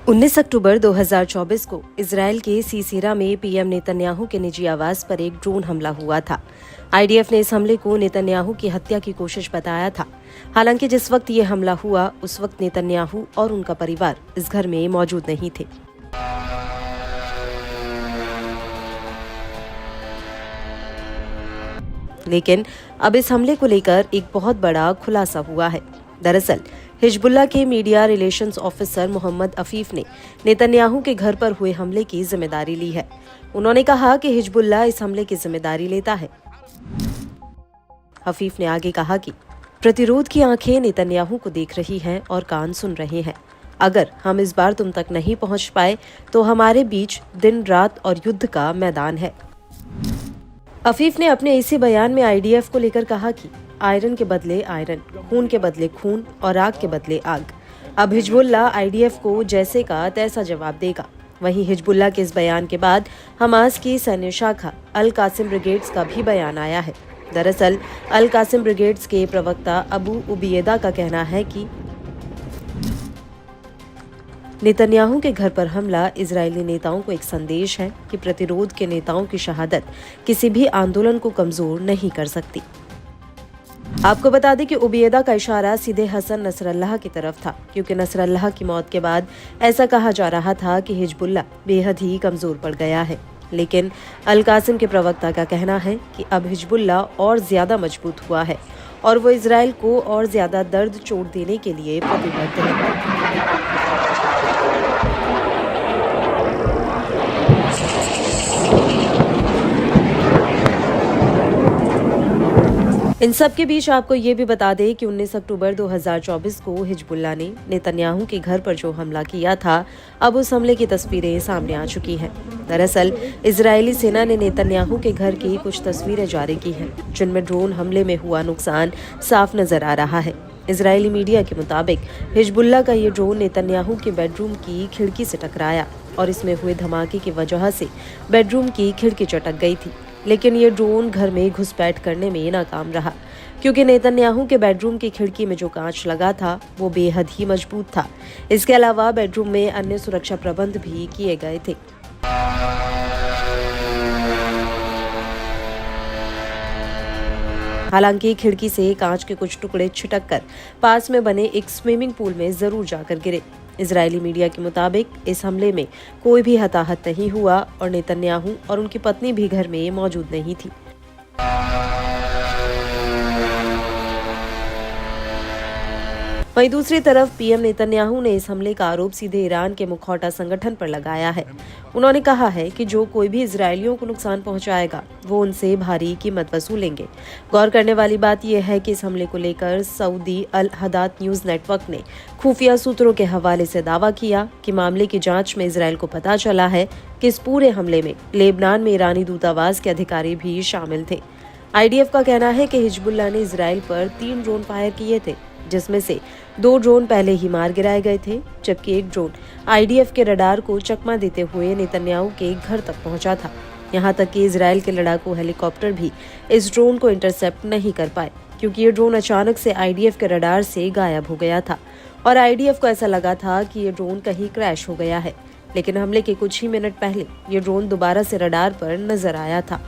19 अक्टूबर 2024 को इजरायल के सीसीरा में पीएम नेतन्याहू के निजी आवास पर एक ड्रोन हमला हुआ था। आईडीएफ ने इस हमले को नेतन्याहू की हत्या की कोशिश बताया था। हालांकि जिस वक्त ये हमला हुआ उस वक्त नेतन्याहू और उनका परिवार इस घर में मौजूद नहीं थे। लेकिन अब इस हमले को लेकर एक बहुत बड़ा खुलासा हुआ है। दरअसल हिजबुल्लाह के media relations officer Mohammad Afif ने नेतन्याहू के घर पर हुए हमले की जिम्मेदारी ली है। उन्होंने कहा कि हिजबुल्लाह इस हमले की जिम्मेदारी लेता है। अफीफ ने आगे कहा कि प्रतिरोध की आंखें नेतन्याहू को देख रही हैं और कान सुन रहे हैं। अगर हम इस बार तुम तक नहीं पहुंच पाए तो हमारे बीच दिन रात और युद्ध का मैदान है। अफीफ ने अपने इसी बयान में आईडीएफ को लेकर कहा कि आयरन के बदले आयरन, खून के बदले खून और आग के बदले आग। अब हिजबुल्लाह आईडीएफ को जैसे का तैसा जवाब देगा। वहीं हिजबुल्लाह के इस बयान के बाद हमास की सैन्य शाखा अल कासिम ब्रिगेड्स का भी बयान आया है। दरअसल अल कासिम ब्रिगेड्स के प्रवक्ता अबू उबैदा का कहना है कि नेतन्याहू के घर पर हमला इजरायली नेताओं को एक संदेश है कि प्रतिरोध के नेताओं की शहादत किसी भी आंदोलन को कमजोर नहीं कर सकती। आपको बता दें कि उबैदा का इशारा सीधे हसन नसरल्लाह की तरफ था, क्योंकि नसरल्लाह की मौत के बाद ऐसा कहा जा रहा था कि हिजबुल्लाह बेहद ही कमजोर पड़ गया है। लेकिन अल कासिम के प्रवक्ता का कहना है कि अब हिजबुल्लाह और ज्यादा मजबूत हुआ है और वो इजरायल को और ज्यादा दर्द चोट देने के लिए प्रतिबद्ध है। इन सब के बीच आपको ये भी बता दें कि 19 अक्टूबर 2024 को हिजबुल्लाह ने नेतन्याहू के घर पर जो हमला किया था, अब उस हमले की तस्वीरें सामने आ चुकी हैं। दरअसल इजरायली सेना ने नेतन्याहू के घर की कुछ तस्वीरें जारी की हैं, जिनमें ड्रोन हमले में हुआ नुकसान साफ नजर आ रहा है। इजरायली मीडिया के मुताबिक हिजबुल्लाह का ये ड्रोन नेतन्याहू के बेडरूम की खिड़की से टकराया और इसमें हुए धमाके की वजह से बेडरूम की खिड़की चटक गई थी। लेकिन ये ड्रोन घर में घुसपैठ करने में नाकाम रहा, क्योंकि नेतन्याहू के बेडरूम की खिड़की में जो कांच लगा था वो बेहद ही मजबूत था। इसके अलावा बेडरूम में अन्य सुरक्षा प्रबंध भी किए गए थे। हालांकि खिड़की से कांच के कुछ टुकड़े छिटककर पास में बने एक स्विमिंग पूल में जरूर जाकर गिरे। इजरायली मीडिया के मुताबिक इस हमले में कोई भी हताहत नहीं हुआ और नेतन्याहू और उनकी पत्नी भी घर में मौजूद नहीं थी। वहीं दूसरी तरफ पीएम नेतन्याहू ने इस हमले का आरोप सीधे ईरान के मुखौटा संगठन पर लगाया है। उन्होंने कहा है कि जो कोई भी इजरायलियों को नुकसान पहुंचाएगा वो उनसे भारी कीमत वसूलेंगे। गौर करने वाली बात यह है कि इस हमले को लेकर सऊदी अल हदात न्यूज नेटवर्क ने खुफिया सूत्रों के हवाले से दावा किया कि मामले की जांच में इजरायल को पता चला है कि इस पूरे हमले में लेबनान में ईरानी दूतावास के अधिकारी भी शामिल थे। आईडीएफ का कहना है कि हिजबुल्लाह ने इजरायल पर 3 ड्रोन फायर किए थे, जिसमें से 2 ड्रोन पहले ही मार गिराए गए थे, जबकि एक ड्रोन आईडीएफ के रडार को चकमा देते हुए नेतन्याहू के घर तक पहुंचा था। यहां तक कि इजरायल के लड़ाकू हेलीकॉप्टर भी इस ड्रोन को इंटरसेप्ट नहीं कर पाए, क्योंकि ये ड्रोन अचानक से आईडीएफ के रडार से गायब हो गया था और आईडीएफ को ऐसा लगा था कि ये ड्रोन कहीं क्रैश हो गया है। लेकिन हमले के कुछ ही मिनट पहले ये ड्रोन दोबारा से रडार पर नजर आया था।